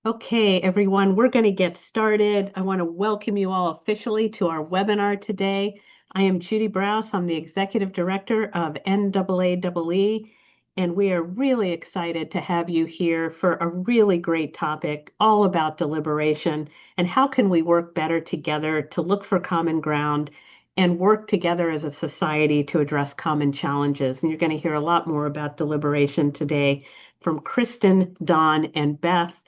Okay, everyone, we're going to get started. I want to welcome you all officially to our webinar today. I am Judy Browse. I'm the Executive Director of NIIE, and we are really excited to have you here for a really great topic all about deliberation and how can we work better together to look for common ground and work together as a society to address common challenges. And you're going to hear a lot more about deliberation today from Kristen, Don, and Beth,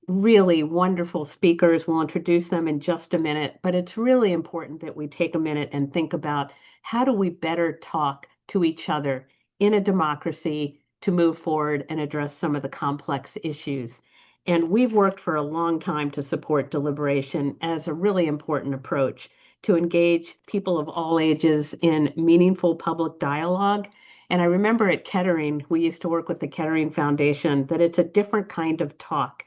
really wonderful speakers. We'll introduce them in just a minute, but it's really important that we take a minute and think about how do we better talk to each other in a democracy to move forward and address some of the complex issues. And we've worked for a long time to support deliberation as a really important approach to engage people of all ages in meaningful public dialogue. And I remember at Kettering, we used to work with the Kettering Foundation, that it's a different kind of talk.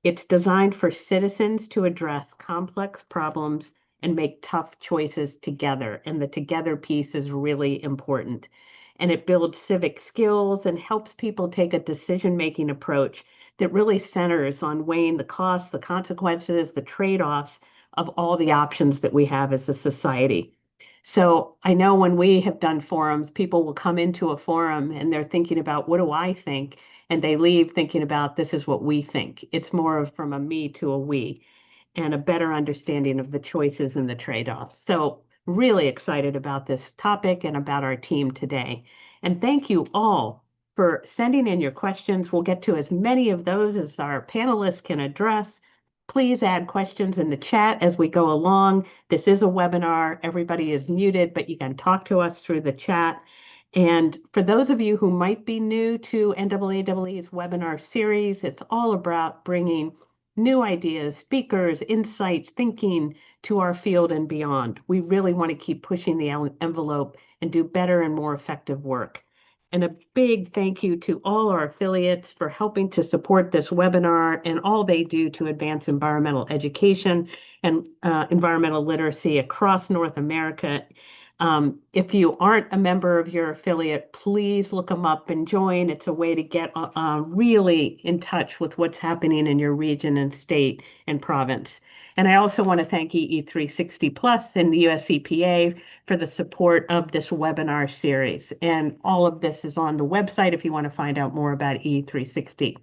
It's designed for citizens to address complex problems and make tough choices together. And the together piece is really important. And it builds civic skills and helps people take a decision-making approach that really centers on weighing the costs, the consequences, the trade-offs of all the options that we have as a society. So I know when we have done forums, people will come into a forum and they're thinking about, what do I think? And they leave thinking about, this is what we think. It's more of from a me to a we and a better understanding of the choices and the trade-offs. So really excited about this topic and about our team today. And thank you all for sending in your questions. We'll get to as many of those as our panelists can address. Please add questions in the chat as we go along. This is a webinar. Everybody is muted, but you can talk to us through the chat. And for those of you who might be new to NIIE's webinar series, it's all about bringing new ideas, speakers, insights, thinking to our field and beyond. We really want to keep pushing the envelope and do better and more effective work. And a big thank you to all our affiliates for helping to support this webinar and all they do to advance environmental education and environmental literacy across North America. If you aren't a member of your affiliate, please look them up and join. It's a way to get really in touch with what's happening in your region and state and province. And I also want to thank EE360 Plus and the US EPA for the support of this webinar series. And all of this is on the website if you want to find out more about EE360.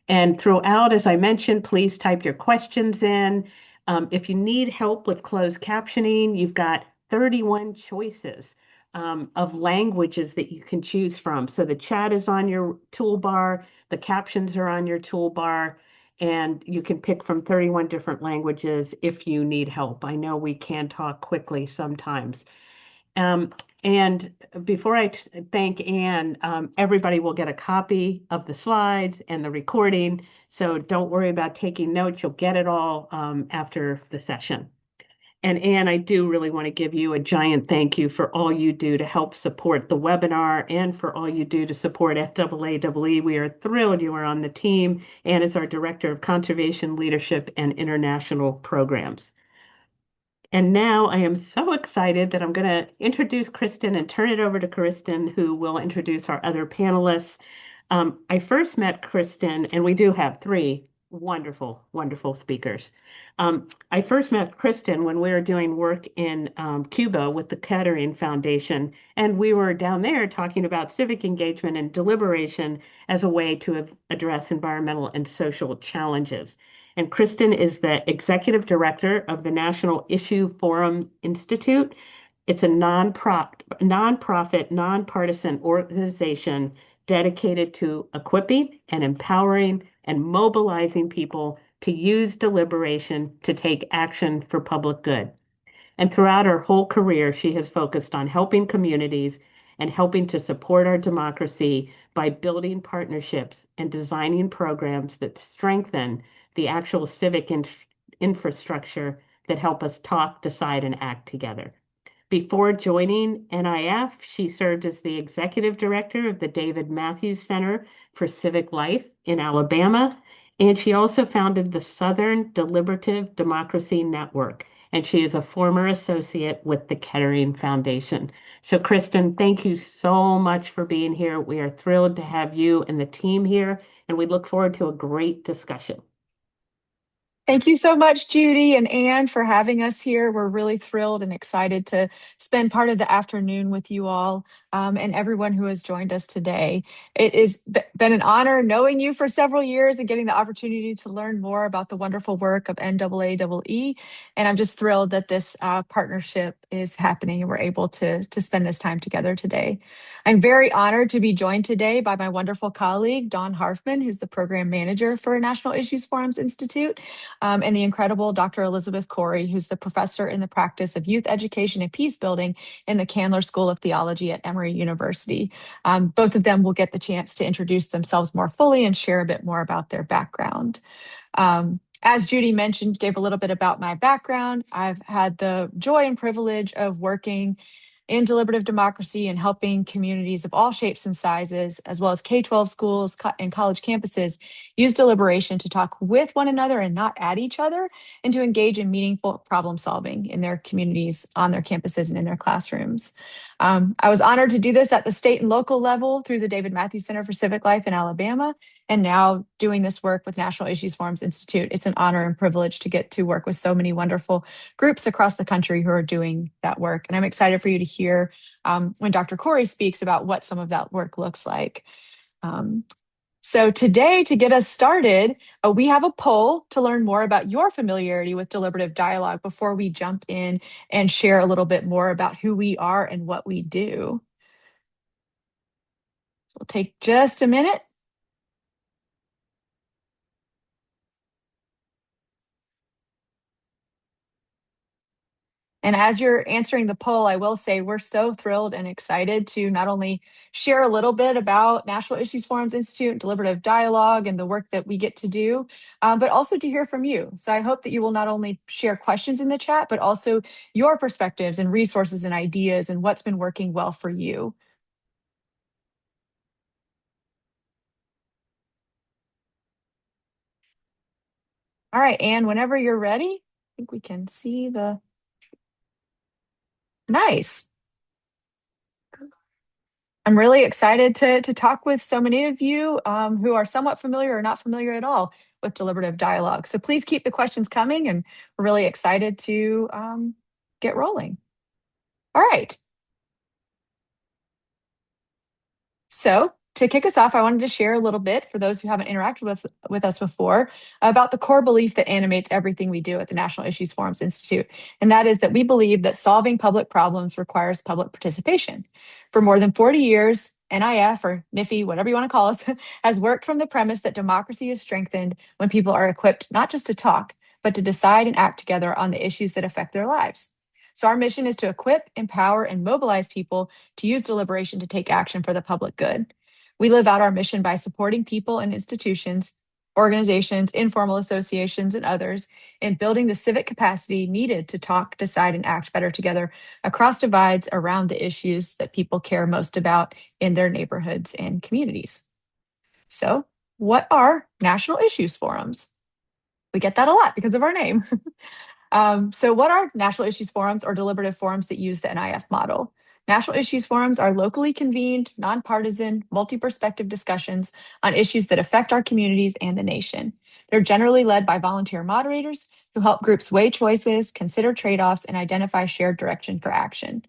And throughout, as I mentioned, please type your questions in. If you need help with closed captioning, you've got 31 choices of languages that you can choose from. So the chat is on your toolbar, the captions are on your toolbar, and you can pick from 31 different languages if you need help. I know we can talk quickly sometimes. Um, and before I thank Anne, everybody will get a copy of the slides and the recording. So don't worry about taking notes. You'll get it all after the session. And Anne, I do really want to give you a giant thank you for all you do to help support the webinar and for all you do to support FAAE. We are thrilled you are on the team. Anne is our Director of Conservation Leadership and International Programs. And now I am so excited that I'm going to introduce Kristen and turn it over to Kristen, who will introduce our other panelists. I first met Kristen, and we do have three wonderful, wonderful speakers. I first met Kristen when we were doing work in Cuba with the Kettering Foundation, and we were down there talking about civic engagement and deliberation as a way to address environmental and social challenges. And Kristen is the executive director of the National Issue Forum Institute. It's a nonprofit, nonpartisan organization dedicated to equipping and empowering and mobilizing people to use deliberation to take action for public good. And throughout her whole career, she has focused on helping communities and helping to support our democracy by building partnerships and designing programs that strengthen the actual civic infrastructure that help us talk, decide, and act together. Before joining NIF, she served as the executive director of the David Matthews Center for Civic Life in Alabama, and she also founded the Southern Deliberative Democracy Network, and she is a former associate with the Kettering Foundation. So, Kristen, thank you so much for being here. We are thrilled to have you and the team here, and we look forward to a great discussion. Thank you so much, Judy and Anne, for having us here. We're really thrilled and excited to spend part of the afternoon with you all and everyone who has joined us today. It has been an honor knowing you for several years and getting the opportunity to learn more about the wonderful work of NAAEE. And I'm just thrilled that this partnership is happening and we're able to spend this time together today. I'm very honored to be joined today by my wonderful colleague, Dawn Harfman, who's the program manager for National Issues Forums Institute, and the incredible Dr. Elizabeth Corey, who's the professor in the practice of youth education and peace building in the Candler School of Theology at Emory University. Both of them will get the chance to introduce themselves more fully and share a bit more about their background. As Judy mentioned, gave a little bit about my background. I've had the joy and privilege of working in deliberative democracy and helping communities of all shapes and sizes, as well as K-12 schools and college campuses, use deliberation to talk with one another and not at each other, and to engage in meaningful problem solving in their communities, on their campuses, and in their classrooms. I was honored to do this at the state and local level through the David Matthews Center for Civic Life in Alabama, and now doing this work with National Issues Forums Institute. It's an honor and privilege to get to work with so many wonderful groups across the country who are doing that work. And I'm excited for you to hear when Dr. Corey speaks about what some of that work looks like. So today, to get us started, we have a poll to learn more about your familiarity with deliberative dialogue before we jump in and share a little bit more about who we are and what we do. So we'll take just a minute. And as you're answering the poll, I will say we're so thrilled and excited to not only share a little bit about National Issues Forums Institute, deliberative dialogue, and the work that we get to do, but also to hear from you. So I hope that you will not only share questions in the chat, but also your perspectives and resources and ideas and what's been working well for you. All right, Anne, whenever you're ready, I think we can see the nice. I'm really excited to talk with so many of you who are somewhat familiar or not familiar at all with deliberative dialogue. So please keep the questions coming, and we're really excited to get rolling. All right. So to kick us off, I wanted to share a little bit for those who haven't interacted with us before about the core belief that animates everything we do at the National Issues Forums Institute. And that is that we believe that solving public problems requires public participation. For more than 40 years, NIF or NIFI, whatever you want to call us, has worked from the premise that democracy is strengthened when people are equipped not just to talk, but to decide and act together on the issues that affect their lives. So our mission is to equip, empower, and mobilize people to use deliberation to take action for the public good. We live out our mission by supporting people and institutions, organizations, informal associations, and others in building the civic capacity needed to talk, decide, and act better together across divides around the issues that people care most about in their neighborhoods and communities. So, what are national issues forums? We get that a lot because of our name. So what are national issues forums or deliberative forums that use the NIF model? National issues forums are locally convened, nonpartisan, multi-perspective discussions on issues that affect our communities and the nation. They're generally led by volunteer moderators who help groups weigh choices, consider trade-offs, and identify shared direction for action.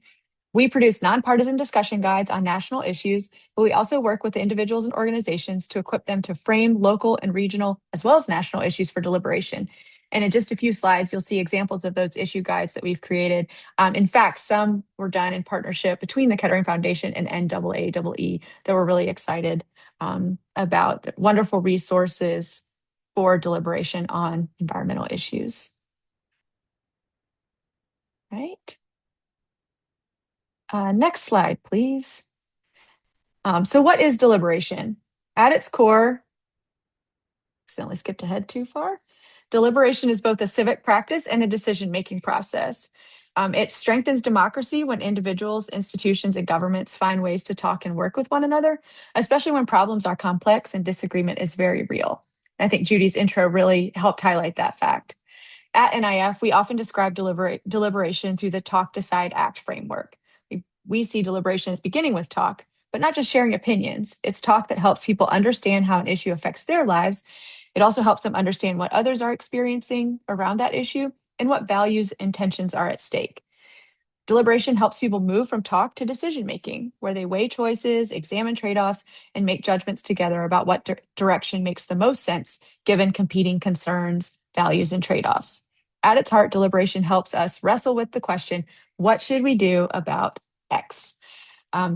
We produce nonpartisan discussion guides on national issues, but we also work with individuals and organizations to equip them to frame local and regional, as well as national issues for deliberation. And in just a few slides, you'll see examples of those issue guides that we've created. In fact, some were done in partnership between the Kettering Foundation and NAAEE that we're really excited about. Wonderful resources for deliberation on environmental issues. Right. Next slide, please. So what is deliberation? At its core, accidentally skipped ahead too far. Deliberation is both a civic practice and a decision-making process. It strengthens democracy when individuals, institutions, and governments find ways to talk and work with one another, especially when problems are complex and disagreement is very real. I think Judy's intro really helped highlight that fact. At NIF, we often describe deliberation through the talk, decide, act framework. We see deliberation as beginning with talk, but not just sharing opinions. It's talk that helps people understand how an issue affects their lives It also helps them understand what others are experiencing around that issue and what values and tensions are at stake. Deliberation helps people move from talk to decision making, where they weigh choices, examine trade offs, and make judgments together about what direction makes the most sense given competing concerns, values, and trade offs. At its heart, deliberation helps us wrestle with the question, what should we do about X?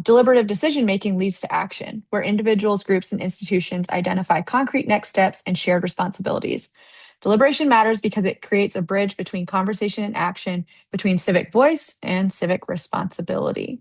Deliberative decision making leads to action, where individuals, groups, and institutions identify concrete next steps and shared responsibilities. Deliberation matters because it creates a bridge between conversation and action, between civic voice and civic responsibility.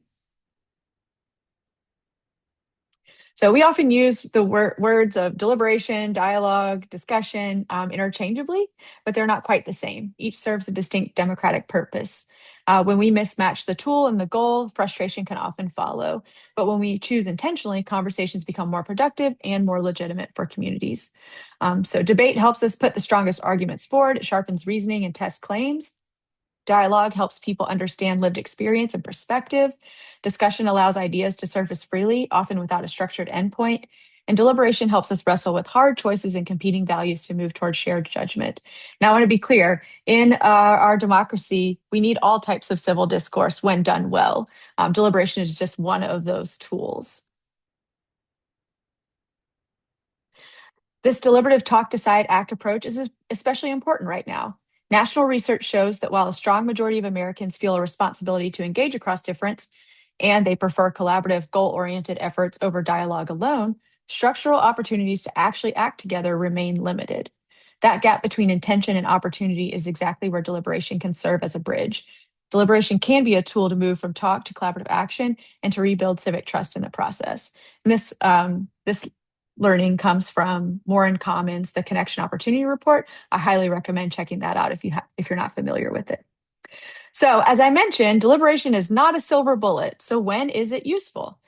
So we often use the words of deliberation, dialogue, discussion interchangeably, but they're not quite the same. Each serves a distinct democratic purpose. When we mismatch the tool and the goal, frustration can often follow. But when we choose intentionally, conversations become more productive and more legitimate for communities. So debate helps us put the strongest arguments forward. It sharpens reasoning and tests claims. Dialogue helps people understand lived experience and perspective. Discussion allows ideas to surface freely, often without a structured endpoint. And deliberation helps us wrestle with hard choices and competing values to move towards shared judgment. Now, I want to be clear in our democracy, we need all types of civil discourse when done well. Deliberation is just one of those tools. This deliberative talk, decide, act approach is especially important right now. National research shows that while a strong majority of Americans feel a responsibility to engage across difference and they prefer collaborative, goal oriented efforts over dialogue alone, structural opportunities to actually act together remain limited. That gap between intention and opportunity is exactly where deliberation can serve as a bridge. Deliberation can be a tool to move from talk to collaborative action and to rebuild civic trust in the process. And this learning comes from More in Commons, the Connection Opportunity Report. I highly recommend checking that out if you're not familiar with it. So, as I mentioned, deliberation is not a silver bullet. So, when is it useful?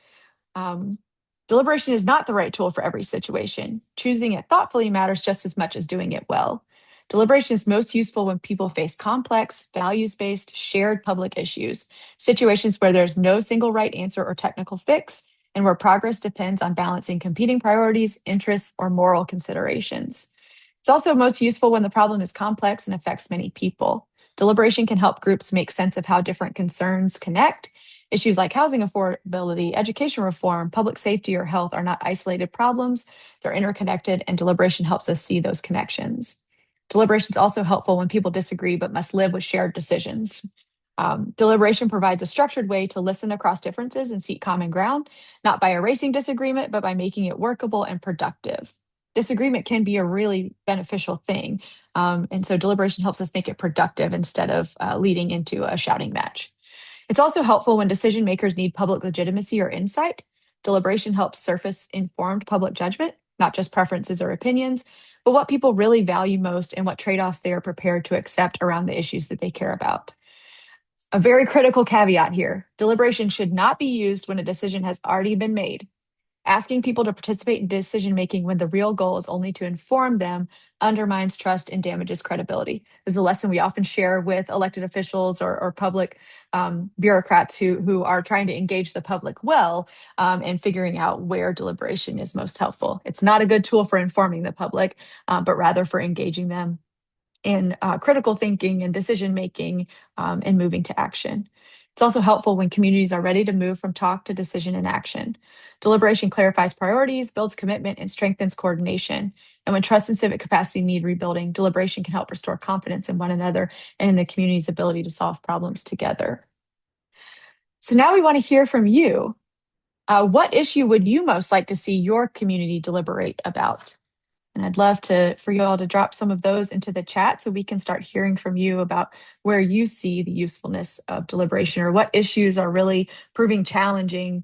Deliberation is not the right tool for every situation. Choosing it thoughtfully matters just as much as doing it well. Deliberation is most useful when people face complex, values based, shared public issues, situations where there's no single right answer or technical fix, and where progress depends on balancing competing priorities, interests, or moral considerations. It's also most useful when the problem is complex and affects many people. Deliberation can help groups make sense of how different concerns connect. Issues like housing affordability, education reform, public safety, or health are not isolated problems. They're interconnected, and deliberation helps us see those connections. Deliberation is also helpful when people disagree but must live with shared decisions. Deliberation provides a structured way to listen across differences and seek common ground, not by erasing disagreement, but by making it workable and productive. Disagreement can be a really beneficial thing. And so deliberation helps us make it productive instead of leading into a shouting match. It's also helpful when decision makers need public legitimacy or insight. Deliberation helps surface informed public judgment, not just preferences or opinions, but what people really value most and what trade offs they are prepared to accept around the issues that they care about. A very critical caveat here: deliberation should not be used when a decision has already been made. Asking people to participate in decision making when the real goal is only to inform them undermines trust and damages credibility. This is a lesson we often share with elected officials or public bureaucrats who are trying to engage the public well and figuring out where deliberation is most helpful. It's not a good tool for informing the public, but rather for engaging them in critical thinking and decision making and moving to action. It's also helpful when communities are ready to move from talk to decision and action. Deliberation clarifies priorities, builds commitment, and strengthens coordination. And when trust and civic capacity need rebuilding, deliberation can help restore confidence in one another and in the community's ability to solve problems together. So now we want to hear from you. What issue would you most like to see your community deliberate about? And I'd love for you all to drop some of those into the chat so we can start hearing from you about where you see the usefulness of deliberation or what issues are really proving challenging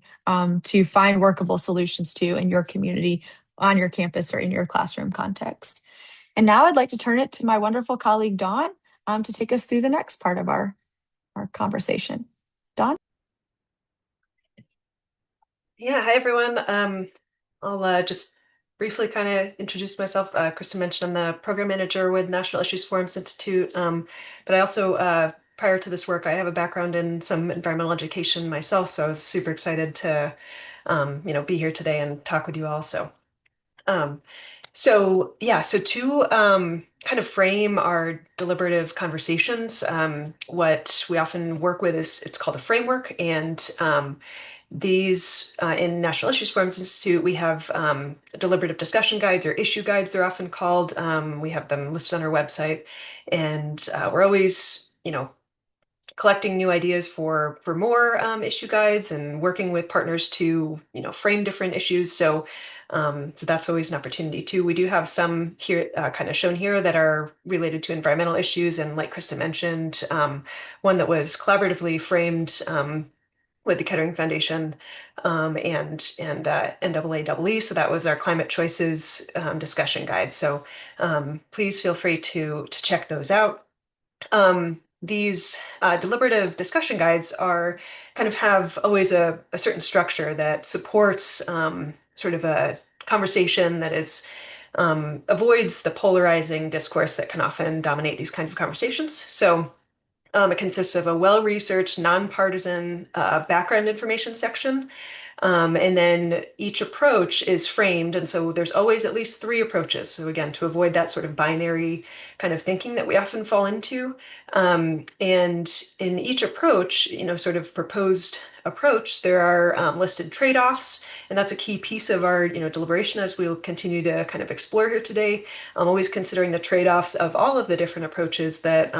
to find workable solutions to in your community, on your campus, or in your classroom context. And now I'd like to turn it to my wonderful colleague, Dawn, to take us through the next part of our conversation. Dawn? Yeah, hi everyone. I'll just briefly kind of introduce myself. Kristen mentioned I'm the program manager with National Issues Forums Institute, but I also, prior to this work, I have a background in some environmental education myself, so I was super excited to, be here today and talk with you all. So, So yeah, so to kind of frame our deliberative conversations, what we often work with is it's called a framework, and these in National Issues Forums Institute, we have deliberative discussion guides or issue guides, they're often called. We have them listed on our website, and we're always, collecting new ideas for more issue guides and working with partners to frame different issues. So that's always an opportunity too. We do have some here kind of shown here that are related to environmental issues, and like Krista mentioned, one that was collaboratively framed with the Kettering Foundation and NAAE. So that was our climate choices discussion guide. So please feel free to check those out. These deliberative discussion guides are kind of have always a certain structure that supports sort of a conversation that is avoids the polarizing discourse that can often dominate these kinds of conversations. So it consists of a well-researched, nonpartisan background information section. And then each approach is framed. And so there's always at least three approaches. So again, to avoid that sort of binary kind of thinking that we often fall into. And in each approach, sort of proposed approach, there are listed trade-offs. And that's a key piece of our, deliberation as we'll continue to kind of explore here today. I'm always considering the trade-offs of all of the different approaches that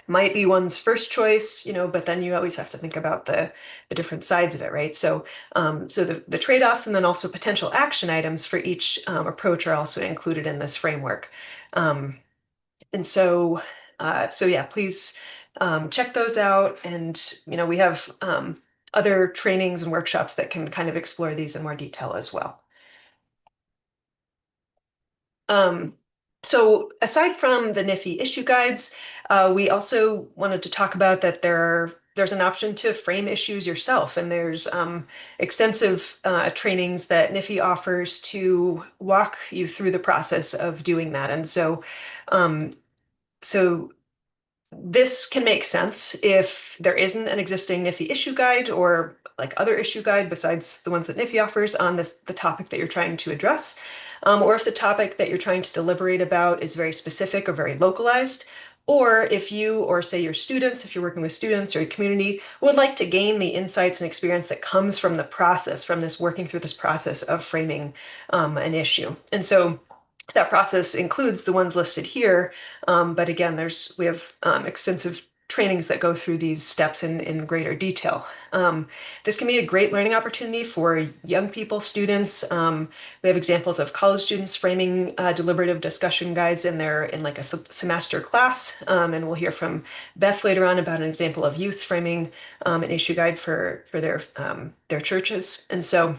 might be one's first choice, but then you always have to think about the different sides of it, right? So the trade-offs and then also potential action items for each approach are also included in this framework. And so yeah, please check those out. And we have other trainings and workshops that can kind of explore these in more detail as well. So aside from the NIFI issue guides, we also wanted to talk about that there's an option to frame issues yourself, and there's extensive trainings that NIFI offers to walk you through the process of doing that. And so this can make sense if there isn't an existing NIFI issue guide or like other issue guide besides the ones that NIFI offers on the topic that you're trying to address, or if the topic that you're trying to deliberate about is very specific or very localized, or if you or say your students, if you're working with students or your community, would like to gain the insights and experience that comes from the process, from this working through this process of framing an issue. And so that process includes the ones listed here, but again, we have extensive trainings that go through these steps in greater detail. This can be a great learning opportunity for young people, students. We have examples of college students framing deliberative discussion guides in like a semester class, and we'll hear from Beth later on about an example of youth framing an issue guide for their churches. And so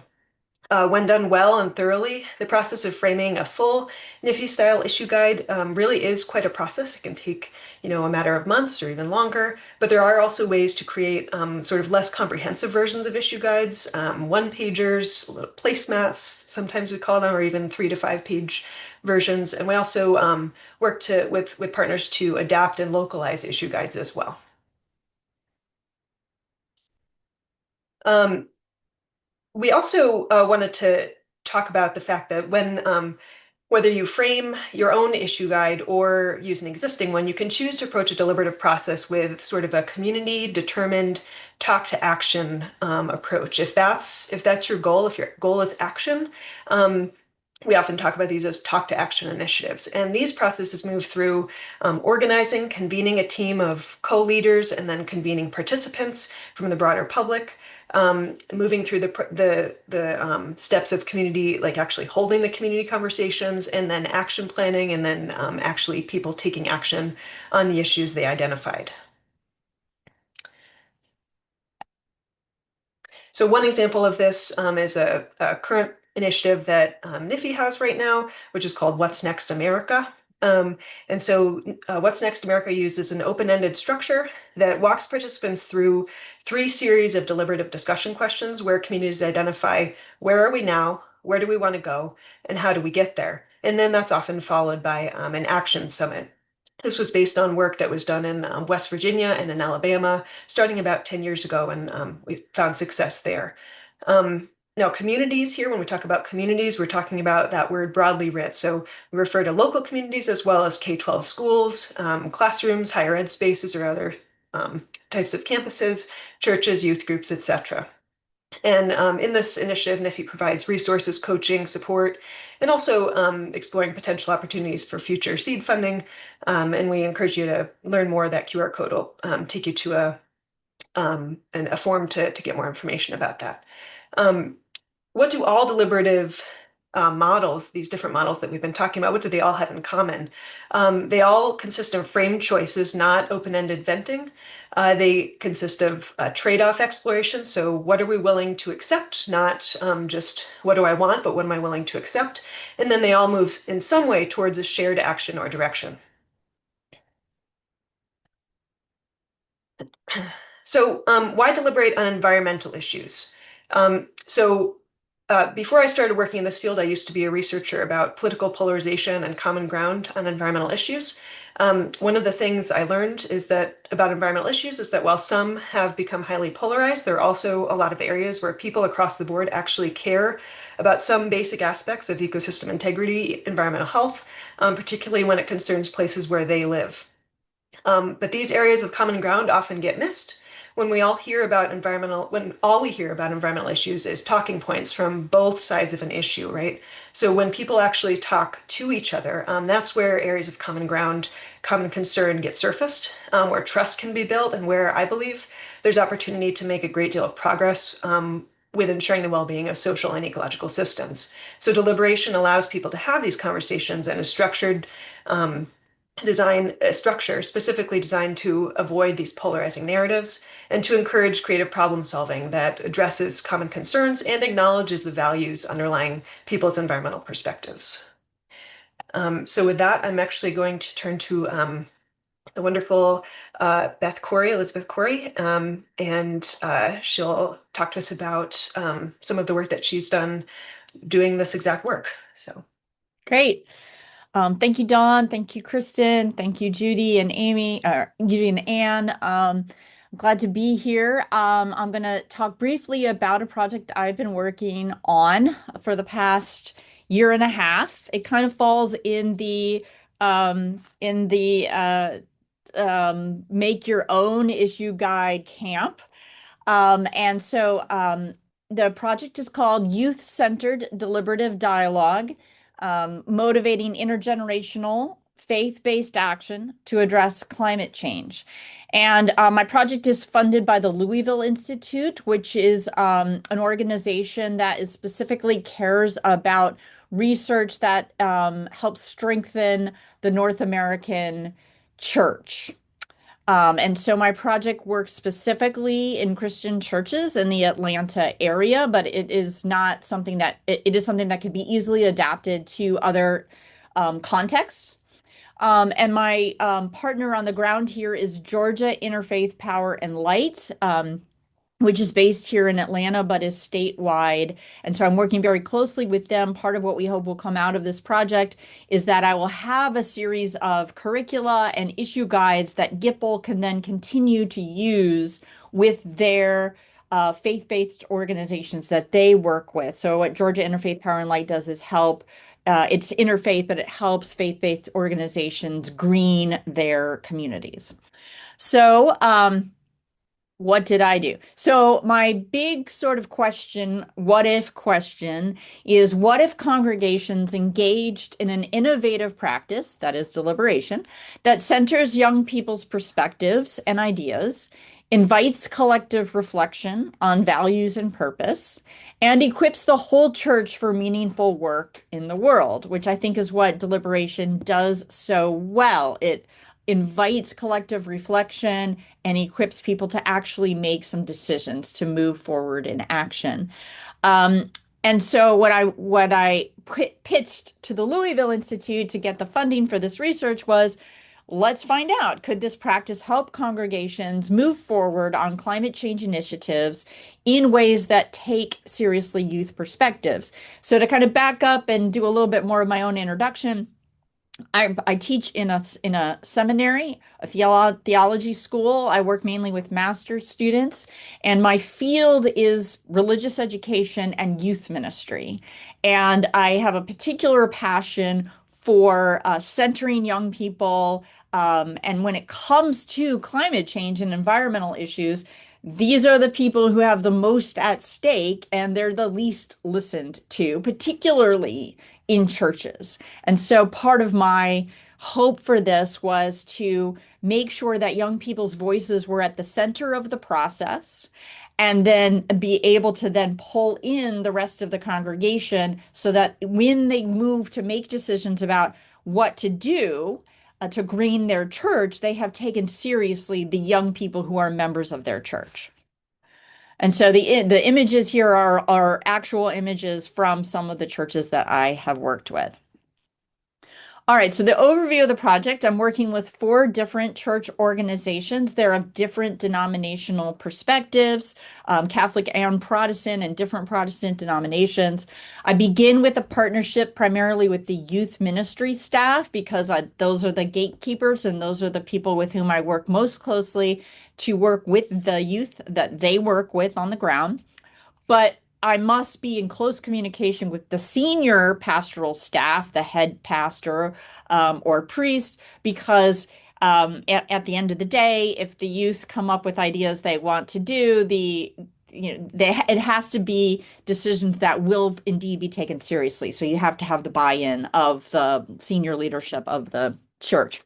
when done well and thoroughly, the process of framing a full NIFI-style issue guide really is quite a process. It can take, a matter of months or even longer, but there are also ways to create sort of less comprehensive versions of issue guides, one-pagers, little placemats, sometimes we call them, or even 3 to 5 page versions. And we also work with partners to adapt and localize issue guides as well. We also wanted to talk about the fact that whether you frame your own issue guide or use an existing one, you can choose to approach a deliberative process with sort of a community-determined talk-to-action approach. If that's your goal, if your goal is action, we often talk about these as talk-to-action initiatives. And these processes move through organizing, convening a team of co-leaders, and then convening participants from the broader public. Moving through the steps of community, like actually holding the community conversations, and then action planning, and then actually people taking action on the issues they identified. So one example of this is a current initiative that NIFI has right now, which is called What's Next America. And so What's Next America uses an open-ended structure that walks participants through 3 series of deliberative discussion questions where communities identify where are we now, where do we want to go, and how do we get there? And then that's often followed by an action summit. This was based on work that was done in West Virginia and in Alabama, starting about 10 years ago, and we found success there. Now, communities here, when we talk about communities, we're talking about that word broadly writ. So we refer to local communities as well as K-12 schools, classrooms, higher ed spaces, or other types of campuses, churches, youth groups, etc. And in this initiative, NIFI provides resources, coaching, support, and also exploring potential opportunities for future seed funding. And we encourage you to learn more. That QR code will take you to a form to get more information about that. What do all deliberative models, these different models that we've been talking about, what do they all have in common? They all consist of framed choices, not open-ended venting. They consist of trade-off exploration. So what are we willing to accept? Not just what do I want, but what am I willing to accept? And then they all move in some way towards a shared action or direction. So why deliberate on environmental issues? Before I started working in this field, I used to be a researcher about political polarization and common ground on environmental issues. One of the things I learned is that about environmental issues is that while some have become highly polarized, there are also a lot of areas where people across the board actually care about some basic aspects of ecosystem integrity, environmental health, particularly when it concerns places where they live. But these areas of common ground often get missed when all we hear about environmental issues is talking points from both sides of an issue, right? So when people actually talk to each other, that's where areas of common ground, common concern get surfaced, where trust can be built, and where I believe there's opportunity to make a great deal of progress with ensuring the well-being of social and ecological systems. So deliberation allows people to have these conversations in a structured design a structure specifically designed to avoid these polarizing narratives and to encourage creative problem solving that addresses common concerns and acknowledges the values underlying people's environmental perspectives. So with that, I'm actually going to turn to the wonderful Elizabeth Corey, and she'll talk to us about some of the work that she's done doing this exact work. So. Great. Thank you, Dawn. Thank you, Kristen. Thank you, Judy and Amy, Judy and Anne. I'm glad to be here. I'm going to talk briefly about a project I've been working on for the past year and a half. It kind of falls in the make your own issue guide camp. The project is called Youth-Centered Deliberative Dialogue, Motivating Intergenerational Faith-Based Action to Address Climate Change. And my project is funded by the Louisville Institute, which is an organization that is specifically cares about research that helps strengthen the North American church. And so my project works specifically in Christian churches in the Atlanta area, but it is not something that it is something that can be easily adapted to other contexts. And my partner on the ground here is Georgia Interfaith Power and Light, which is based here in Atlanta, but is statewide. And so I'm working very closely with them. Part of what we hope will come out of this project is that I will have a series of curricula and issue guides that GIPL can then continue to use with their faith-based organizations that they work with. So what Georgia Interfaith Power and Light does is help it's interfaith, but it helps faith-based organizations green their communities. So, what did I do? So my big sort of question, what if question, is what if congregations engaged in an innovative practice, that is deliberation, that centers young people's perspectives and ideas, invites collective reflection on values and purpose, and equips the whole church for meaningful work in the world, which I think is what deliberation does so well. It invites collective reflection and equips people to actually make some decisions to move forward in action. And so what I pitched to the Louisville Institute to get the funding for this research was, let's find out, could this practice help congregations move forward on climate change initiatives in ways that take seriously youth perspectives? So to kind of back up and do a little bit more of my own introduction, I teach in a seminary, a theology school. I work mainly with master's students, and my field is religious education and youth ministry. And I have a particular passion for centering young people. And when it comes to climate change and environmental issues, these are the people who have the most at stake, and they're the least listened to, particularly in churches. And so part of my hope for this was to make sure that young people's voices were at the center of the process and then be able to then pull in the rest of the congregation so that when they move to make decisions about what to do to green their church, they have taken seriously the young people who are members of their church. And so the images here are actual images from some of the churches that I have worked with. All right, so the overview of the project, I'm working with 4 different church organizations. They're of different denominational perspectives, Catholic and Protestant, and different Protestant denominations. I begin with a partnership primarily with the youth ministry staff because those are the gatekeepers and those are the people with whom I work most closely to work with the youth that they work with on the ground. But I must be in close communication with the senior pastoral staff, the head pastor or priest, because at the end of the day, if the youth come up with ideas they want to do, it has to be decisions that will indeed be taken seriously. So you have to have the buy-in of the senior leadership of the church.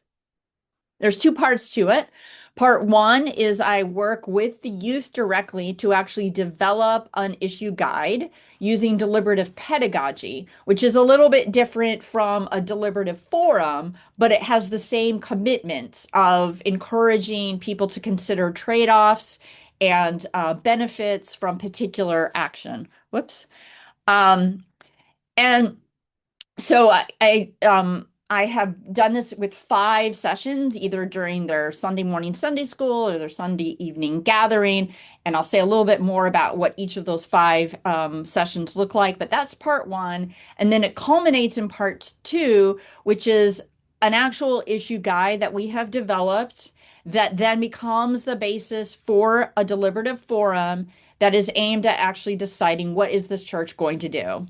There's 2 parts to it. Part 1 is I work with the youth directly to actually develop an issue guide using deliberative pedagogy, which is a little bit different from a deliberative forum, but it has the same commitments of encouraging people to consider trade-offs and benefits from particular action. Whoops. And so I have done this with 5 sessions, either during their Sunday morning Sunday school or their Sunday evening gathering. And I'll say a little bit more about what each of those 5 sessions look like. But that's part 1. And then it culminates in part 2, which is an actual issue guide that we have developed that then becomes the basis for a deliberative forum that is aimed at actually deciding what is this church going to do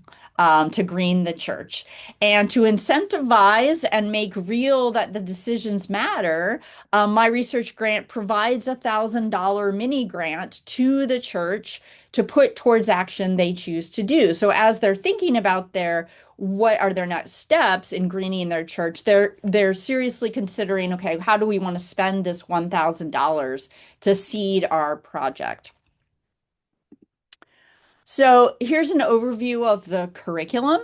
to green the church. And to incentivize and make real that the decisions matter, my research grant provides a $1,000 mini grant to the church to put towards action they choose to do. So as they're thinking about what are their next steps in greening their church, they're seriously considering, okay, how do we want to spend this $1,000 to seed our project? So here's an overview of the curriculum.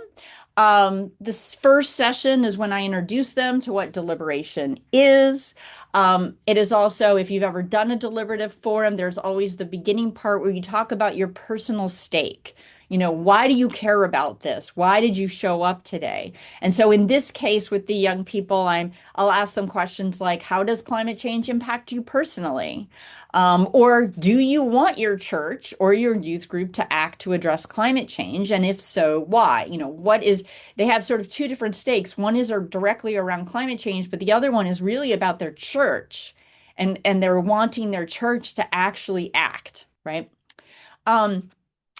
This first session is when I introduce them to what deliberation is. It is also, if you've ever done a deliberative forum, there's always the beginning part where you talk about your personal stake. Why do you care about this? Why did you show up today? And so in this case with the young people, I'll ask them questions like, how does climate change impact you personally? Or do you want your church or your youth group to act to address climate change? And if so, why? They have sort of 2 different stakes. One is directly around climate change, but the other one is really about their church and they're wanting their church to actually act, right?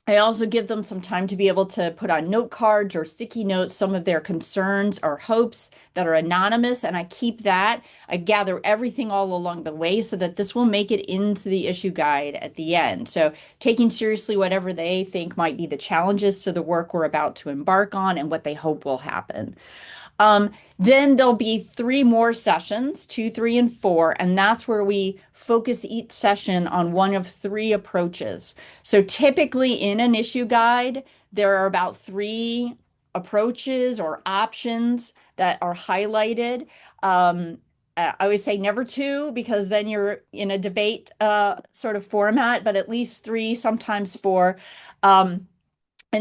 I also give them some time to be able to put on note cards or sticky notes, some of their concerns or hopes that are anonymous. And I keep that. I gather everything all along the way so that this will make it into the issue guide at the end. So taking seriously whatever they think might be the challenges to the work we're about to embark on and what they hope will happen. Then there'll be 3 more sessions, 2, 3, and 4, and that's where we focus each session on one of 3 approaches. So typically in an issue guide, there are about 3 approaches or options that are highlighted. I always say never 2 because then you're in a debate sort of format, but at least 3, sometimes 4. And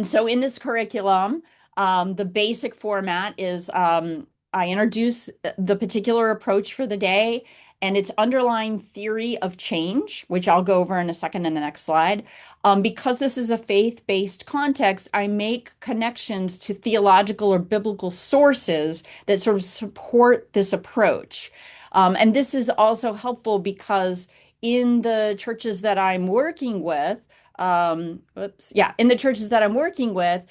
so in this curriculum, the basic format is I introduce the particular approach for the day, and its underlying theory of change, which I'll go over in a second in the next slide. Because this is a faith-based context, I make connections to theological or biblical sources that sort of support this approach. And this is also helpful because in the churches that I'm working with, in the churches that I'm working with,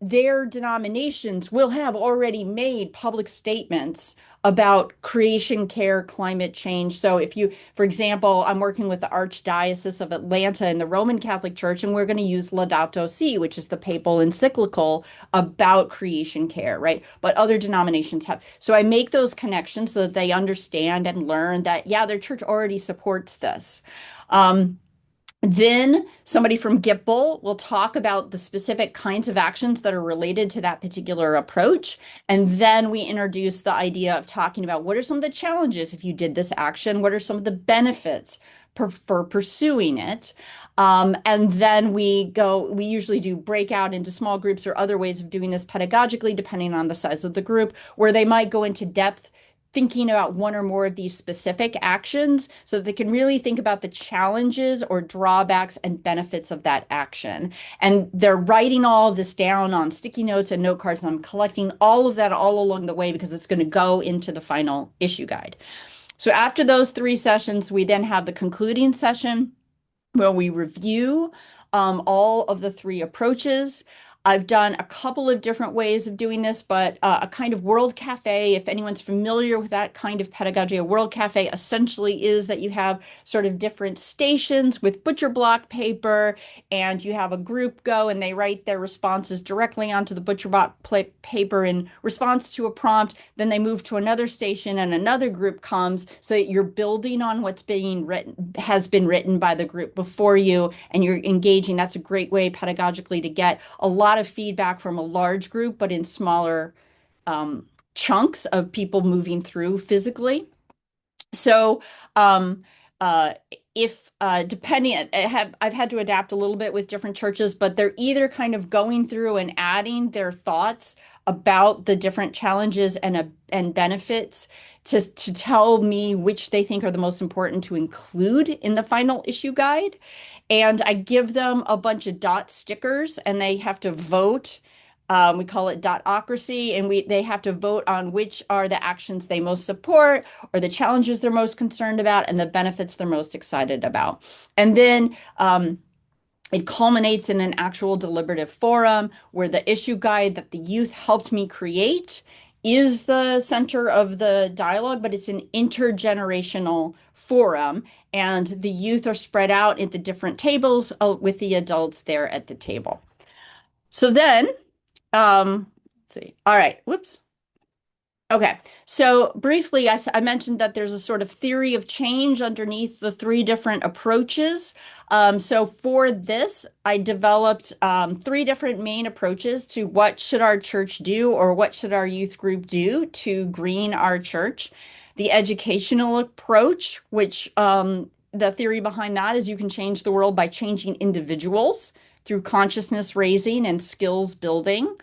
their denominations will have already made public statements about creation care, climate change. So if you, for example, I'm working with the Archdiocese of Atlanta in the Roman Catholic Church, and we're going to use Laudato Si, which is the papal encyclical about creation care, right? But other denominations have. So I make those connections so that they understand and learn that, yeah, their church already supports this. Then somebody from GIPL will talk about the specific kinds of actions that are related to that particular approach. And then we introduce the idea of talking about what are some of the challenges if you did this action? What are some of the benefits for pursuing it? And then we usually do breakout into small groups or other ways of doing this pedagogically, depending on the size of the group, where they might go into depth thinking about one or more of these specific actions so that they can really think about the challenges or drawbacks and benefits of that action. And they're writing all of this down on sticky notes and note cards. And I'm collecting all of that all along the way because it's going to go into the final issue guide. So after those 3 sessions, we then have the concluding session where we review all of the 3 approaches. I've done a couple of different ways of doing this, but a kind of World Cafe, if anyone's familiar with that kind of pedagogy, a World Cafe essentially is that you have sort of different stations with butcher block paper, and you have a group go and they write their responses directly onto the butcher block paper in response to a prompt. Then they move to another station and another group comes, so that you're building on what's has been written by the group before you, and you're engaging. That's a great way pedagogically to get a lot of feedback from a large group, but in smaller chunks of people moving through physically. So if depending, I've had to adapt a little bit with different churches, but they're either kind of going through and adding their thoughts about the different challenges and benefits to tell me which they think are the most important to include in the final issue guide. And I give them a bunch of dot stickers and they have to vote. We call it dotocracy, and they have to vote on which are the actions they most support, or the challenges they're most concerned about, and the benefits they're most excited about. And then it culminates in an actual deliberative forum where the issue guide that the youth helped me create is the center of the dialogue, but it's an intergenerational forum, and the youth are spread out at the different tables with the adults there at the table. So then, let's see. All right. Whoops. Okay. So briefly, I mentioned that there's a sort of theory of change underneath the 3 different approaches. So for this, I developed 3 different main approaches to what should our church do, or what should our youth group do to green our church. The educational approach, which the theory behind that is you can change the world by changing individuals through consciousness raising and skills building.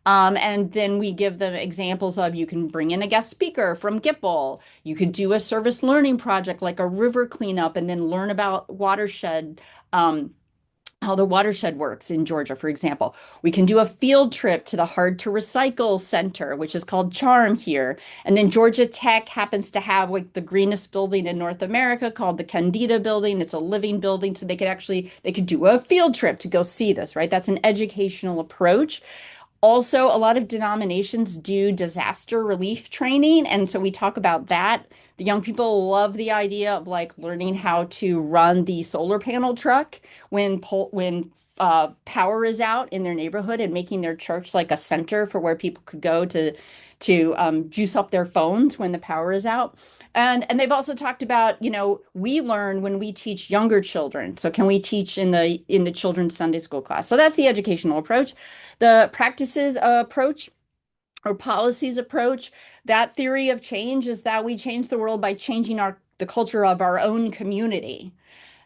And then we give them examples of, you can bring in a guest speaker from GIPL. You could do a service learning project like a river cleanup and then learn about watershed, how the watershed works in Georgia, for example. We can do a field trip to the Hard to Recycle Center, which is called CHARM here. And then Georgia Tech happens to have like the greenest building in North America called the Candida Building. It's a living building, so they could do a field trip to go see this, right? That's an educational approach. Also, a lot of denominations do disaster relief training, and so we talk about that. The young people love the idea of like learning how to run the solar panel truck when power is out in their neighborhood, and making their church like a center for where people could go to juice up their phones when the power is out. And they've also talked about, we learn when we teach younger children. So can we teach in the children's Sunday school class? So that's the educational approach. The practices approach or policies approach, that theory of change is that we change the world by changing the culture of our own community.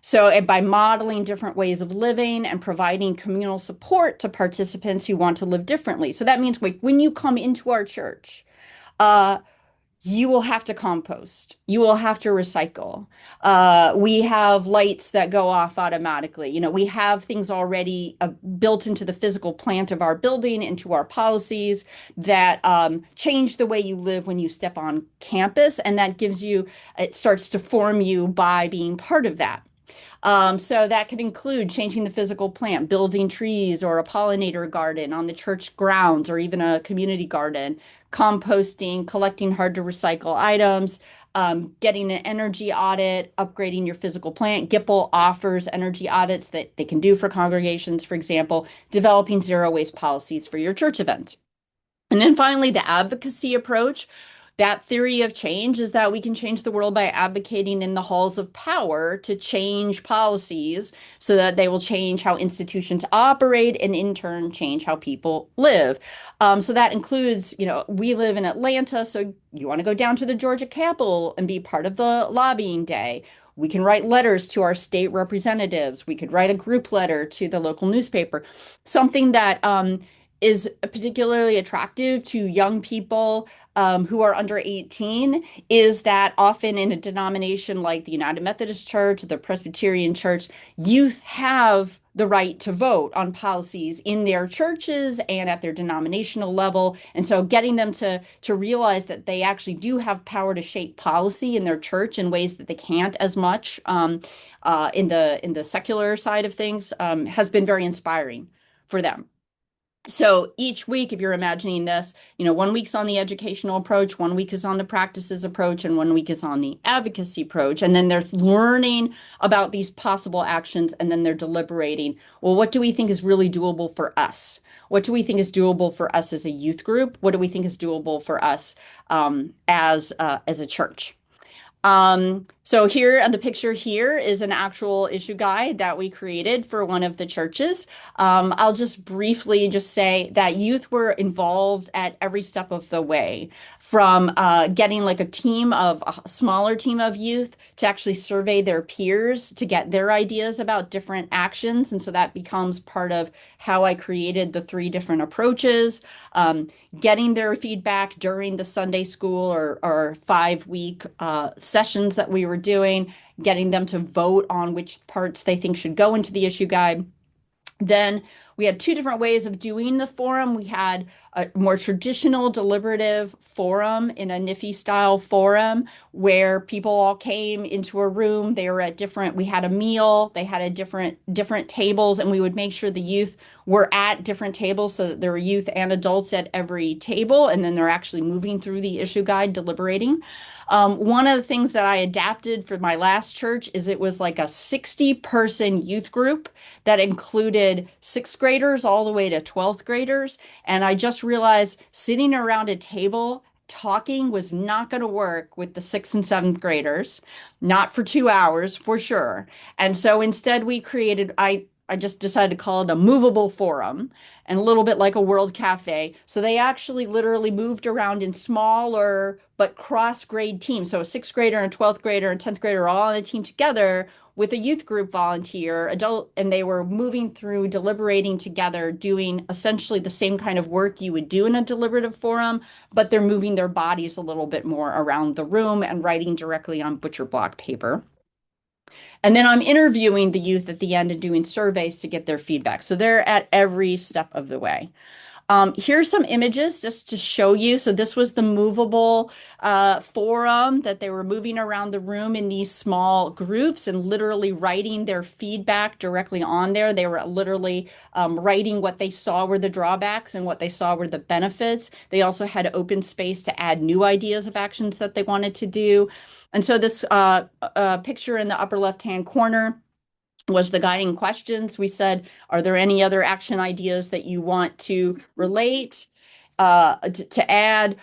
So by modeling different ways of living and providing communal support to participants who want to live differently. So that means when you come into our church, you will have to compost. You will have to recycle. We have lights that go off automatically. We have things already built into the physical plant of our building, into our policies that change the way you live when you step on campus. And that it starts to form you by being part of that. So that could include changing the physical plant, building trees or a pollinator garden on the church grounds, or even a community garden, composting, collecting hard to recycle items, getting an energy audit, upgrading your physical plant. GIPL offers energy audits that they can do for congregations, for example, developing zero waste policies for your church event. And then finally, the advocacy approach. That theory of change is that we can change the world by advocating in the halls of power to change policies so that they will change how institutions operate and in turn change how people live. So that includes, we live in Atlanta, so you want to go down to the Georgia Capitol and be part of the lobbying day. We can write letters to our state representatives. We could write a group letter to the local newspaper. Something that is particularly attractive to young people who are under 18 is that often in a denomination like the United Methodist Church, the Presbyterian Church, youth have the right to vote on policies in their churches and at their denominational level. And so getting them to realize that they actually do have power to shape policy in their church in ways that they can't as much in the secular side of things has been very inspiring for them. So each week, if you're imagining this, 1 week's on the educational approach, 1 week is on the practices approach, and 1 week is on the advocacy approach. And then they're learning about these possible actions, and then they're deliberating. Well, what do we think is really doable for us? What do we think is doable for us as a youth group? What do we think is doable for us as a church? So here on the picture here is an actual issue guide that we created for one of the churches. I'll just briefly just say that youth were involved at every step of the way, from getting like a smaller team of youth to actually survey their peers to get their ideas about different actions. And so that becomes part of how I created the 3 different approaches. Getting their feedback during the Sunday school or 5-week sessions that we were doing, getting them to vote on which parts they think should go into the issue guide. Then we had 2 different ways of doing the forum. We had a more traditional deliberative forum in a NIFI style forum where people all came into a room. They were we had a meal, they had different tables, and we would make sure the youth were at different tables so that there were youth and adults at every table, and then they're actually moving through the issue guide, deliberating. One of the things that I adapted for my last church is it was like a 60-person youth group that included 6th graders all the way to 12th graders. And I just realized sitting around a table talking was not going to work with the 6th and 7th graders, not for 2 hours for sure. And so instead I just decided to call it a movable forum, and a little bit like a World Cafe. So they actually literally moved around in smaller but cross-grade teams. So a 6th grader and a 12th grader and 10th grader all on a team together with a youth group volunteer, adult, and they were moving through, deliberating together, doing essentially the same kind of work you would do in a deliberative forum, but they're moving their bodies a little bit more around the room and writing directly on butcher block paper. And then I'm interviewing the youth at the end and doing surveys to get their feedback. So they're at every step of the way. Here's some images just to show you. So this was the movable forum that they were moving around the room in these small groups and literally writing their feedback directly on there. They were literally writing what they saw were the drawbacks and what they saw were the benefits. They also had open space to add new ideas of actions that they wanted to do. And so this picture in the upper left-hand corner was the guiding questions. We said, are there any other action ideas that you want to relate, to add?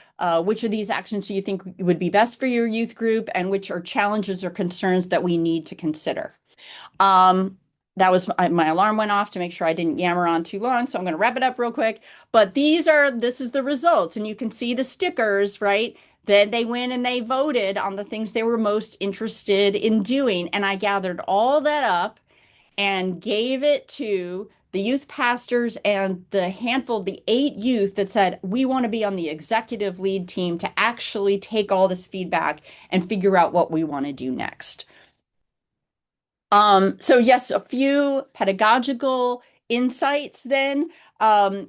Which of these actions do you think would be best for your youth group, and which are challenges or concerns that we need to consider? That was my alarm went off to make sure I didn't yammer on too long, so I'm going to wrap it up real quick. But this is the results, and you can see the stickers, right? Then they went and they voted on the things they were most interested in doing, and I gathered all that up and gave it to the youth pastors and the handful, the 8 youth that said, we want to be on the executive lead team to actually take all this feedback and figure out what we want to do next. So yes, a few pedagogical insights then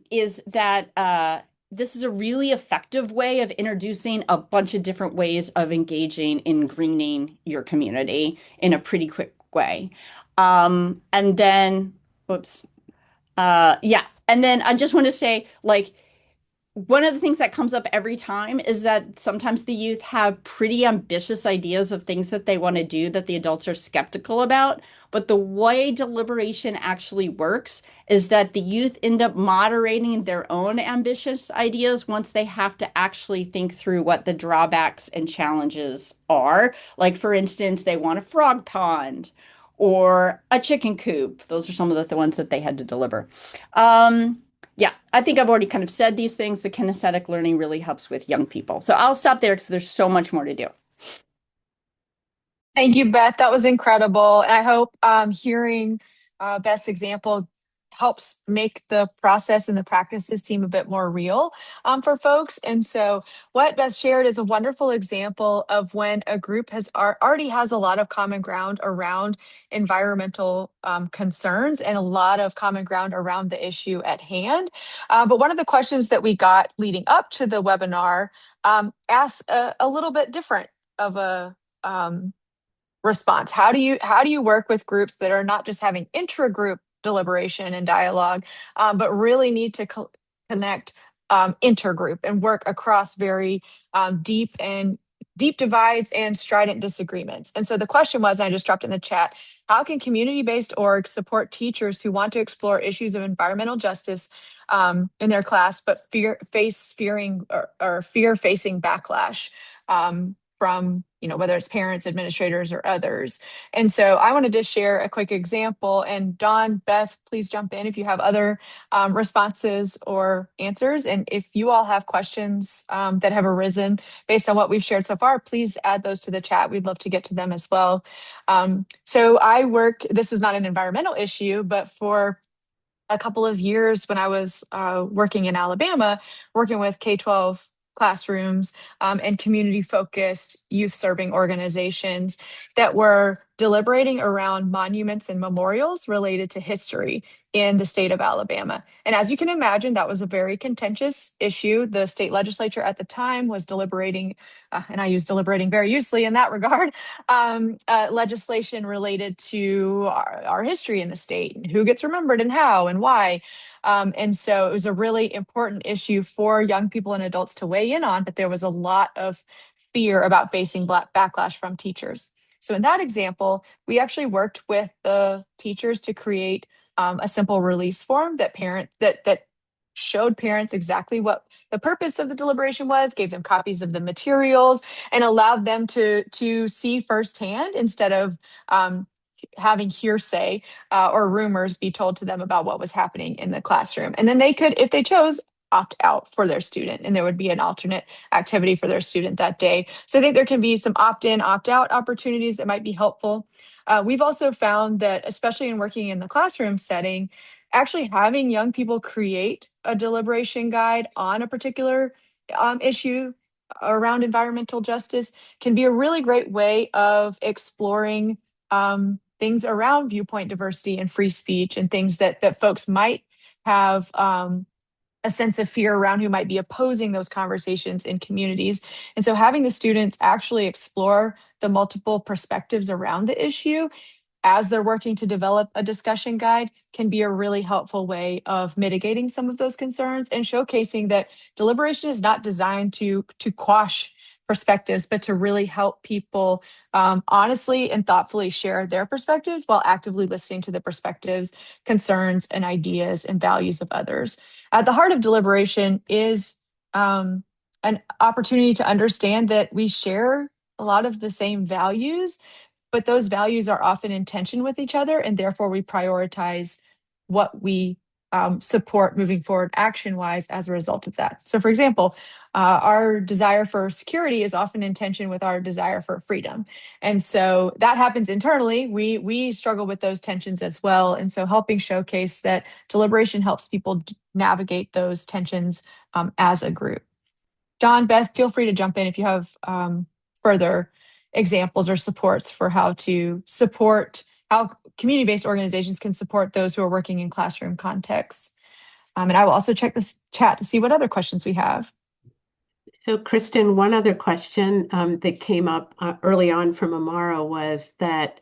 is that this is a really effective way of introducing a bunch of different ways of engaging in greening your community in a pretty quick way. And then, whoops. Yeah. And then I just want to say, like, one of the things that comes up every time is that sometimes the youth have pretty ambitious ideas of things that they want to do that the adults are skeptical about. But the way deliberation actually works is that the youth end up moderating their own ambitious ideas once they have to actually think through what the drawbacks and challenges are. Like, for instance, they want a frog pond or a chicken coop. Those are some of the ones that they had to deliver. Yeah, I think I've already kind of said these things. The kinesthetic learning really helps with young people. So I'll stop there because there's so much more to do. Thank you, Beth. That was incredible. And I hope hearing Beth's example helps make the process and the practices seem a bit more real for folks. And so what Beth shared is a wonderful example of when a group already has a lot of common ground around environmental concerns and a lot of common ground around the issue at hand. But one of the questions that we got leading up to the webinar asked a little bit different of a response. How do you work with groups that are not just having intra-group deliberation and dialogue, but really need to connect intergroup and work across very deep divides and strident disagreements? And so the question was, I just dropped in the chat, how can community-based orgs support teachers who want to explore issues of environmental justice in their class, but fear-facing backlash from, whether it's parents, administrators, or others? And so I wanted to share a quick example. And Dawn, Beth, please jump in if you have other responses or answers. And if you all have questions that have arisen based on what we've shared so far, please add those to the chat. We'd love to get to them as well. So this was not an environmental issue, but for a couple of years when I was working in Alabama, working with K-12 classrooms and community-focused youth-serving organizations that were deliberating around monuments and memorials related to history in the state of Alabama. And as you can imagine, that was a very contentious issue. The state legislature at the time was deliberating, and I use deliberating very loosely in that regard, legislation related to our history in the state and who gets remembered and how and why. And so it was a really important issue for young people and adults to weigh in on, but there was a lot of fear about facing backlash from teachers. So in that example, we actually worked with the teachers to create a simple release form that showed parents exactly what the purpose of the deliberation was, gave them copies of the materials, and allowed them to see firsthand instead of having hearsay or rumors be told to them about what was happening in the classroom. And then they could, if they chose, opt out for their student, and there would be an alternate activity for their student that day. So I think there can be some opt-in, opt-out opportunities that might be helpful. We've also found that, especially in working in the classroom setting, actually having young people create a deliberation guide on a particular issue around environmental justice can be a really great way of exploring things around viewpoint diversity and free speech and things that folks might have a sense of fear around, who might be opposing those conversations in communities. And so having the students actually explore the multiple perspectives around the issue as they're working to develop a discussion guide can be a really helpful way of mitigating some of those concerns and showcasing that deliberation is not designed to quash perspectives, but to really help people honestly and thoughtfully share their perspectives while actively listening to the perspectives, concerns, and ideas and values of others. At the heart of deliberation is an opportunity to understand that we share a lot of the same values, but those values are often in tension with each other, and therefore we prioritize what we support moving forward action-wise as a result of that. So for example, our desire for security is often in tension with our desire for freedom. And so that happens internally. We struggle with those tensions as well. And so helping showcase that deliberation helps people navigate those tensions as a group. John, Beth, feel free to jump in if you have further examples or supports for how to support how community-based organizations can support those who are working in classroom contexts. And I will also check this chat to see what other questions we have. So, Kristen, one other question that came up early on from Amara was that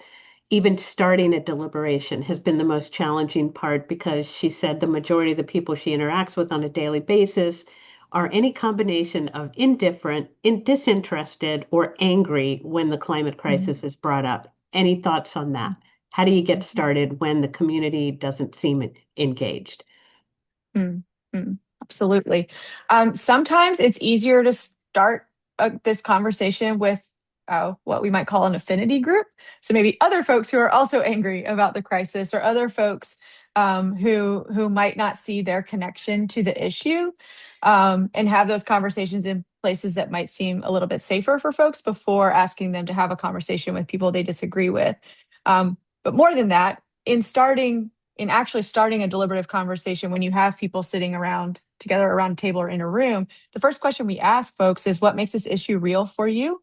even starting a deliberation has been the most challenging part because she said the majority of the people she interacts with on a daily basis are any combination of indifferent, disinterested, or angry when the climate crisis is brought up. Any thoughts on that? How do you get started when the community doesn't seem engaged? Absolutely. Sometimes it's easier to start this conversation with what we might call an affinity group. So maybe other folks who are also angry about the crisis, or other folks who might not see their connection to the issue, and have those conversations in places that might seem a little bit safer for folks before asking them to have a conversation with people they disagree with. But more than that, in actually starting a deliberative conversation, when you have people sitting around together around a table or in a room, the first question we ask folks is, what makes this issue real for you,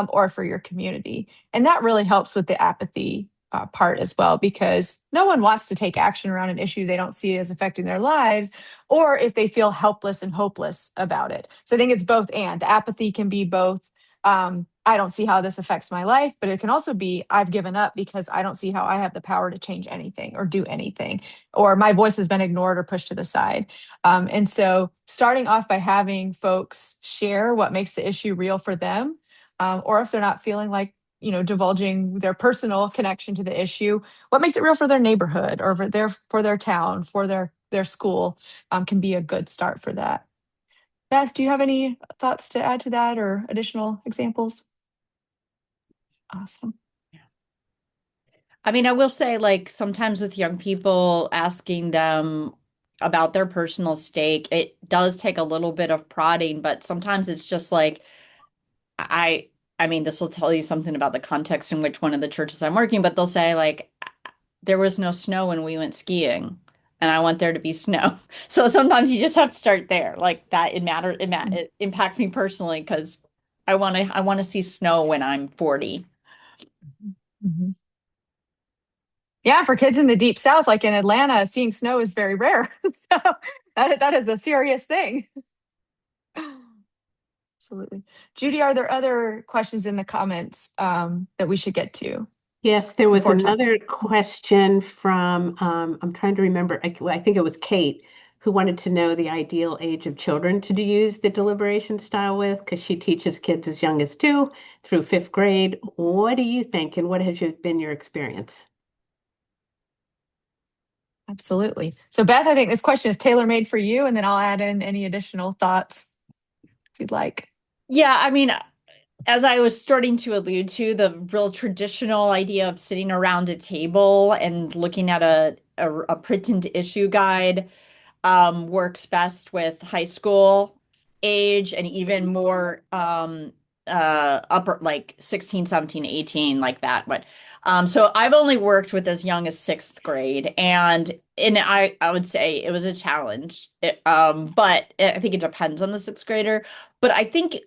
or for your community? And that really helps with the apathy part as well, because no one wants to take action around an issue they don't see as affecting their lives, or if they feel helpless and hopeless about it. So I think it's both and. The apathy can be both, I don't see how this affects my life, but it can also be, I've given up because I don't see how I have the power to change anything or do anything, or my voice has been ignored or pushed to the side. And so starting off by having folks share what makes the issue real for them, or if they're not feeling like, divulging their personal connection to the issue, what makes it real for their neighborhood or for their town, for their school, can be a good start for that. Beth, do you have any thoughts to add to that or additional examples? Awesome. I mean, I will say, like, sometimes with young people, asking them about their personal stake, it does take a little bit of prodding, but sometimes it's just like, I I mean, this will tell you something about the context in which one of the churches I'm working, but they'll say, like, there was no snow when we went skiing, and I want there to be snow. So sometimes you just have to start there. Like that, it impacts me personally because I want to see snow when I'm 40. Mhm. Yeah, for kids in the deep south, like in Atlanta, seeing snow is very rare. So that is a serious thing. Absolutely. Judy, are there other questions in the comments that we should get to? Yes, there was Before time. another question from, I'm trying to remember, I think it was Kate, who wanted to know the ideal age of children to use the deliberation style with, because she teaches kids as young as 2 through 5th grade. What do you think, and what has been your experience? Absolutely. So Beth, I think this question is tailor-made for you, and then I'll add in any additional thoughts if you'd like. Yeah, I mean, as I was starting to allude to, the real traditional idea of sitting around a table and looking at a printed issue guide works best with high school age, and even more upper, like 16, 17, 18, like that. But so I've only worked with as young as 6th grade, and I would say it was a challenge. But I think it depends on the 6th grader. But I think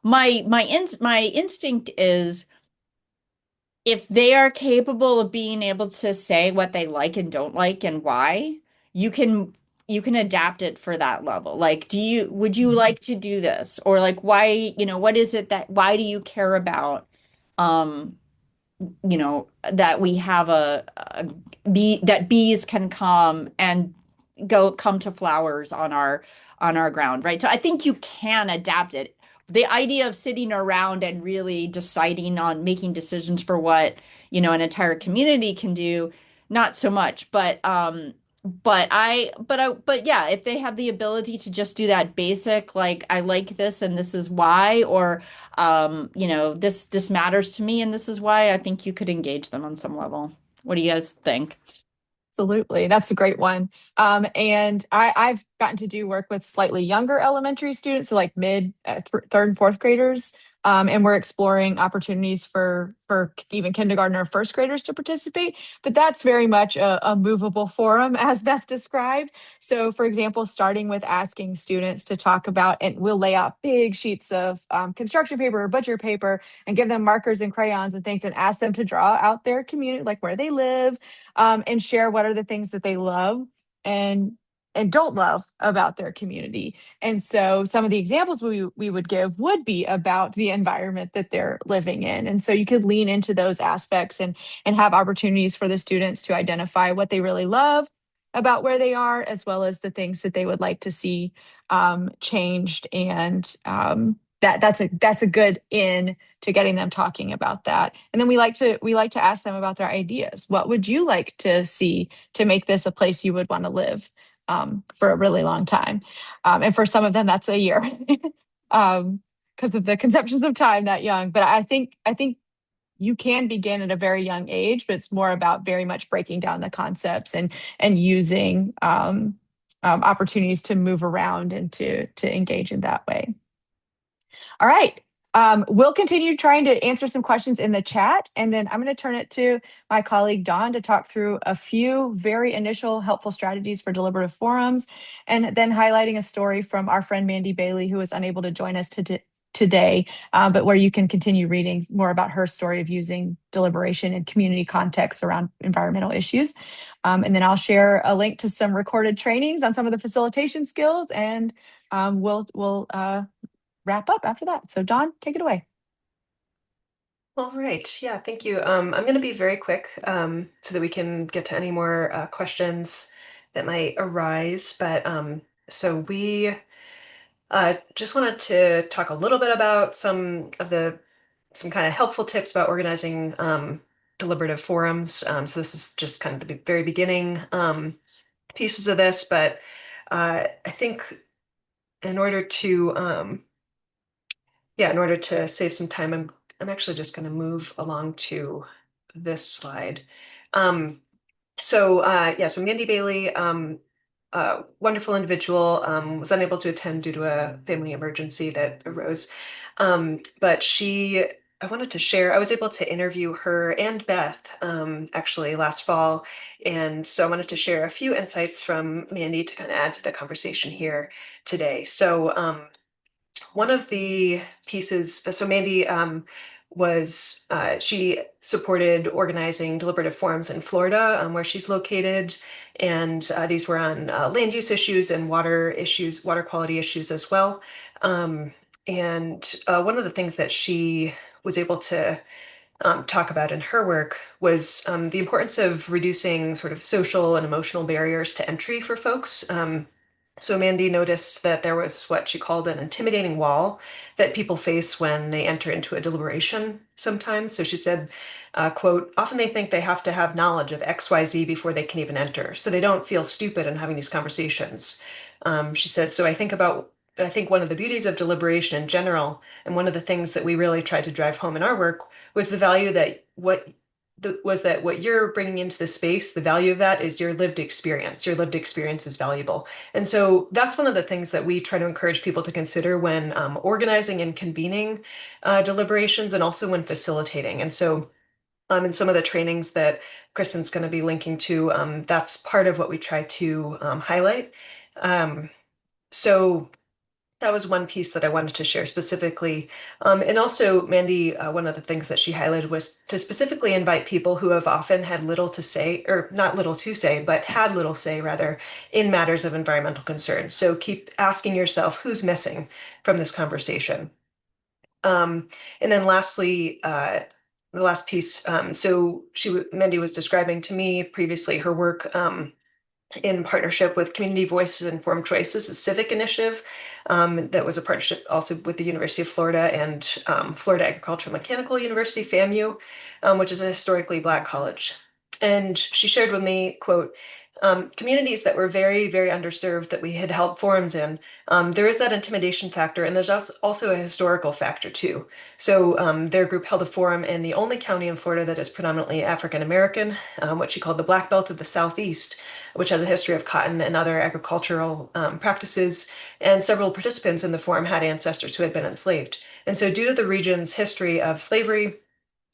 my instinct is, if they are capable of being able to say what they like and don't like and why, you can adapt it for that level. Like, would you like to do this? Or like, why, what is it why do you care about, um, that we have a bee, that bees can come and come to flowers on our ground, right? So I think you can adapt it. The idea of sitting around and really deciding on making decisions for what, an entire community can do, not so much. But yeah, if they have the ability to just do that basic, like, I like this and this is why, or this matters to me and this is why, I think you could engage them on some level. What do you guys think? Absolutely. That's a great one. And I've gotten to do work with slightly younger elementary students, so like mid, third and fourth graders. And we're exploring opportunities for even kindergarten or first graders to participate. But that's very much a movable forum, as Beth described. So, for example, starting with asking students to talk about, and we'll lay out big sheets of construction paper or butcher paper and give them markers and crayons and things and ask them to draw out their community, like where they live, and share what are the things that they love and don't love about their community. And so some of the examples we would give would be about the environment that they're living in. And so you could lean into those aspects and have opportunities for the students to identify what they really love about where they are, as well as the things that they would like to see changed. And that's a good in to getting them talking about that. And then we like to ask them about their ideas. What would you like to see to make this a place you would want to live for a really long time? And for some of them, that's a year, because of the conceptions of time that young. But I think you can begin at a very young age, but it's more about very much breaking down the concepts and using opportunities to move around and to engage in that way. All right. We'll continue trying to answer some questions in the chat, and then I'm going to turn it to my colleague Dawn to talk through a few very initial helpful strategies for deliberative forums, and then highlighting a story from our friend Mandy Bailey, who was unable to join us today, but where you can continue reading more about her story of using deliberation in community contexts around environmental issues. And then I'll share a link to some recorded trainings on some of the facilitation skills, and we'll wrap up after that. So Dawn, take it away. All right. Yeah, thank you. I'm going to be very quick so that we can get to any more questions that might arise. But so we just wanted to talk a little bit about some kind of helpful tips about organizing deliberative forums. So this is just kind of the very beginning pieces of this, but I think in order to in order to save some time, I'm actually just going to move along to this slide. So Mandy Bailey, wonderful individual, was unable to attend due to a family emergency that arose. But I wanted to share, I was able to interview her and Beth actually last fall. And so I wanted to share a few insights from Mandy to kind of add to the conversation here today. So one of the pieces, so Mandy she supported organizing deliberative forums in Florida, where she's located, and these were on land use issues and water quality issues as well. And one of the things that she was able to talk about in her work was the importance of reducing sort of social and emotional barriers to entry for folks. So Mandy noticed that there was what she called an intimidating wall that people face when they enter into a deliberation sometimes. So she said, quote, often they think they have to have knowledge of XYZ before they can even enter, so they don't feel stupid in having these conversations. She said, so I think one of the beauties of deliberation in general, and one of the things that we really tried to drive home in our work, was the value that what you're bringing into the space, the value of that is your lived experience. Your lived experience is valuable. And so that's one of the things that we try to encourage people to consider when organizing and convening deliberations, and also when facilitating. And so in some of the trainings that Kristen's going to be linking to, that's part of what we try to highlight. So that was one piece that I wanted to share specifically. And also, Mandy, one of the things that she highlighted was to specifically invite people who have often had little to say, or not little to say, but had little say rather, in matters of environmental concern. So keep asking yourself, who's missing from this conversation? And then lastly, the last piece, so Mandy was describing to me previously her work in partnership with Community Voices and Informed Choices, a civic initiative that was a partnership also with the University of Florida and Florida Agricultural Mechanical University, FAMU, which is a historically Black college. And she shared with me, quote, communities that were very, very underserved that we had held forums in, there is that intimidation factor, and there's also a historical factor too. So their group held a forum in the only county in Florida that is predominantly African American, what she called the Black Belt of the Southeast, which has a history of cotton and other agricultural practices, and several participants in the forum had ancestors who had been enslaved. And so due to the region's history of slavery,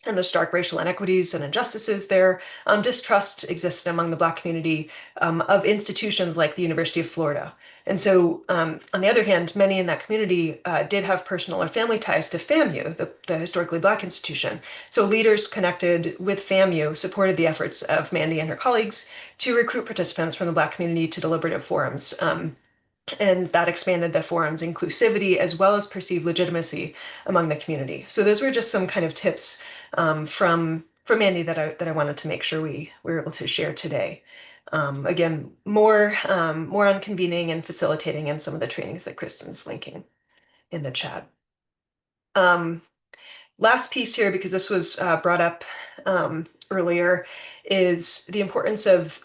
and the stark racial inequities and injustices there, distrust existed among the Black community of institutions like the University of Florida. And so, on the other hand, many in that community did have personal or family ties to FAMU, the historically Black institution. So leaders connected with FAMU supported the efforts of Mandy and her colleagues to recruit participants from the Black community to deliberative forums. And that expanded the forum's inclusivity as well as perceived legitimacy among the community. So those were just some kind of tips from Andy that I wanted to make sure we were able to share today. Again, more on convening and facilitating and some of the trainings that Kristen's linking in the chat. Last piece here, because this was brought up earlier, is the importance of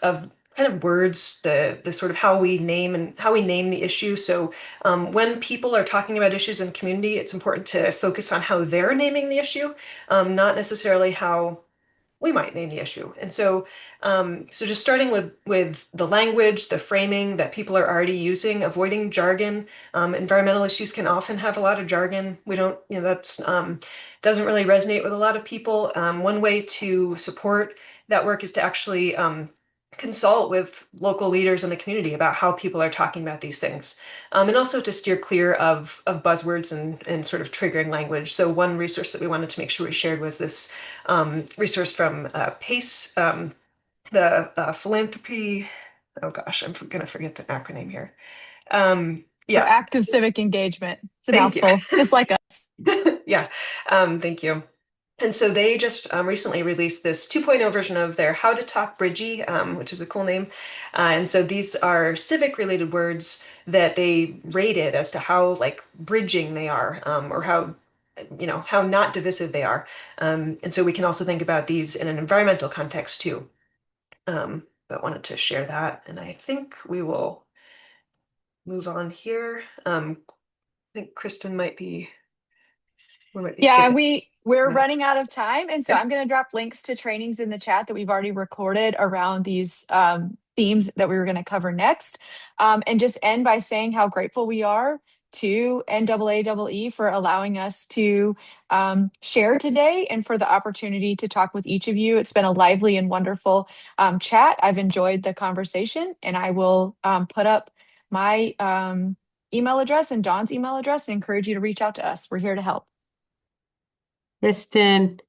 kind of words, the sort of how we name the issue. So when people are talking about issues in community, it's important to focus on how they're naming the issue, not necessarily how we might name the issue. And so so just starting with the language, the framing that people are already using, avoiding jargon. Environmental issues can often have a lot of jargon. We don't, that's doesn't really resonate with a lot of people. One way to support that work is to actually consult with local leaders in the community about how people are talking about these things, and also to steer clear of buzzwords and sort of triggering language. So one resource that we wanted to make sure we shared was this resource from PACE, the philanthropy. Oh gosh, I'm gonna forget the acronym here. For active civic engagement. It's a Thank mouthful, just like us. Yeah, thank you. And so they just recently released this 2.0 version of their How to Talk Bridgie, which is a cool name. And so these are civic related words that they rated as to how like bridging they are, or how how not divisive they are. And so we can also think about these in an environmental context too. But wanted to share that. And I think we will move on here. I think Kristen might be. Yeah, Skipping. we're Yeah. running out of time, and so Okay. I'm going to drop links to trainings in the chat that we've already recorded around these themes that we were going to cover next, and just end by saying how grateful we are to NAAE for allowing us to share today and for the opportunity to talk with each of you. It's been a lively and wonderful chat. I've enjoyed the conversation, and I will put up my email address and Dawn's email address and encourage you to reach out to us. We're here to help. Kristen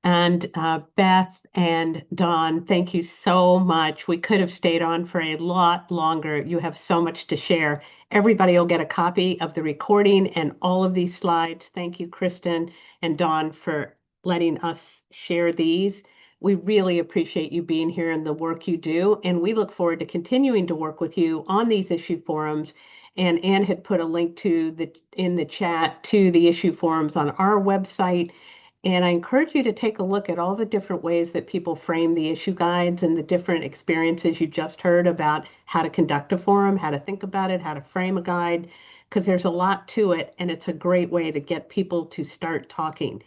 and Beth and Dawn, thank you so much. We could have stayed on for a lot longer. You have so much to share. Everybody will get a copy of the recording and all of these slides. Thank you, Kristen and Dawn, for letting us share these. We really appreciate you being here and the work you do, and we look forward to continuing to work with you on these issue forums. And Anne had put a link in the chat to the issue forums on our website. And I encourage you to take a look at all the different ways that people frame the issue guides and the different experiences you just heard about how to conduct a forum, how to think about it, how to frame a guide, because there's a lot to it. And it's a great way to get people to start talking.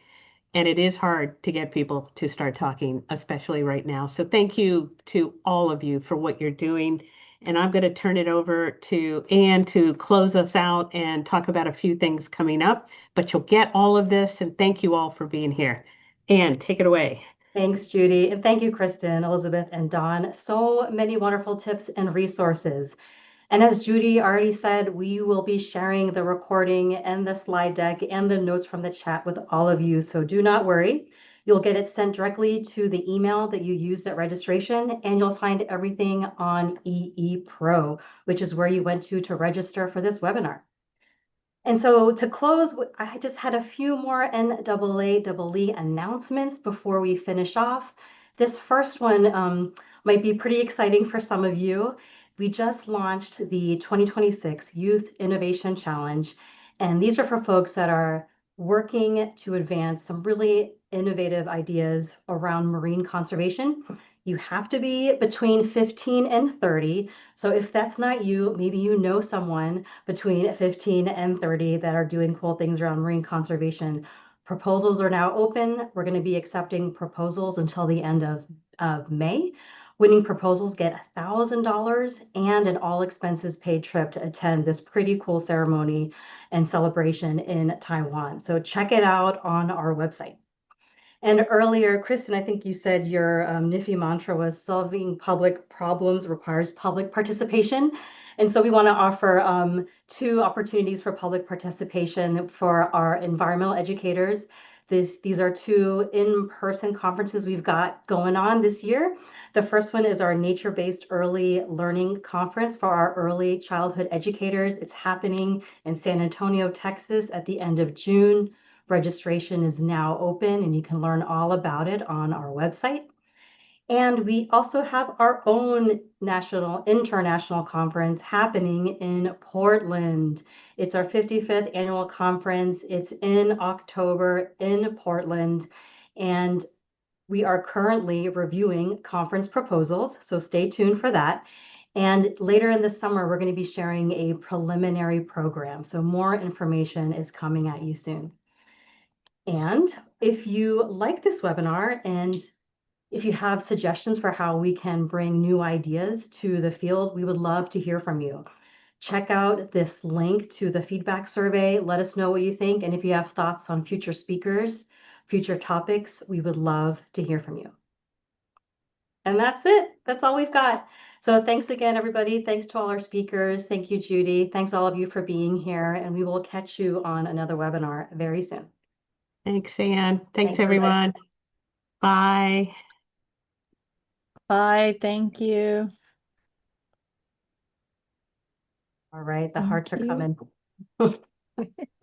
And it is hard to get people to start talking, especially right now. So thank you to all of you for what you're doing. And I'm going to turn it over to Anne to close us out and talk about a few things coming up. But you'll get all of this. And thank you all for being here. Anne, take it away. Thanks, Judy. And thank you, Kristen, Elizabeth, and Dawn. So many wonderful tips and resources. And as Judy already said, we will be sharing the recording and the slide deck and the notes from the chat with all of you. So do not worry. You'll get it sent directly to the email that you used at registration, and you'll find everything on EE Pro, which is where you went to register for this webinar. And so to close, I just had a few more NAAE announcements before we finish off. This first one might be pretty exciting for some of you. We just launched the 2026 Youth Innovation Challenge, and these are for folks that are working to advance some really innovative ideas around marine conservation. You have to be between 15 and 30. So if that's not you, maybe you know someone between 15 and 30 that are doing cool things around marine conservation. Proposals are now open. We're going to be accepting proposals until the end of May. Winning proposals get $1,000 and an all expenses paid trip to attend this pretty cool ceremony and celebration in Taiwan. So check it out on our website. And earlier, Kristen, I think you said your NIFI mantra was solving public problems requires public participation. And so we want to offer 2 opportunities for public participation for our environmental educators. These are 2 in-person conferences we've got going on this year. The first one is our nature-based early learning conference for our early childhood educators. It's happening in San Antonio, Texas at the end of June. Registration is now open and you can learn all about it on our website. And we also have our own international conference happening in Portland. It's our 55th annual conference. It's in October in Portland. And we are currently reviewing conference proposals, so stay tuned for that. And later in the summer, we're going to be sharing a preliminary program. So more information is coming at you soon. And if you like this webinar and if you have suggestions for how we can bring new ideas to the field, we would love to hear from you. Check out this link to the feedback survey. Let us know what you think. And if you have thoughts on future speakers, future topics, we would love to hear from you. And that's it. That's all we've got. So thanks again, everybody. Thanks to all our speakers. Thank you, Judy. Thanks all of you for being here. And we will catch you on another webinar very soon. Thanks, Anne. Thanks, Thanks, everybody. everyone. Bye. Bye. Thank you. All right, the Thank hearts are you. coming.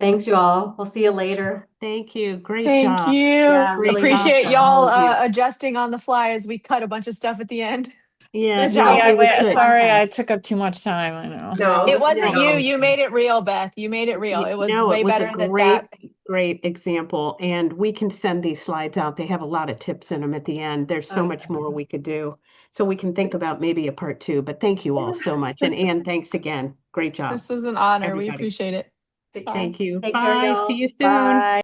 Thanks, you all. We'll see you later. Thank you. Great Thank job. you. Yeah, Great really Appreciate job nice to all y'all of you. adjusting on the fly as we cut a bunch of stuff at the end. Yeah, Good no, job. it was Yeah, good. sorry, I took up too much time. I know. No, It this was wasn't you. phenomenal. You made it real, Beth. You made it real. It was No, way it was a better than great, that. great example. And we can send these slides out. They have a lot of tips in them at the end. There's so much more we could do. So we can think about maybe a part 2. But thank you all so much. And Anne, thanks again. Great job. This was an honor. We Everybody. appreciate it. Bye. Thank you. Take care, Bye. y'all. See you soon. Bye.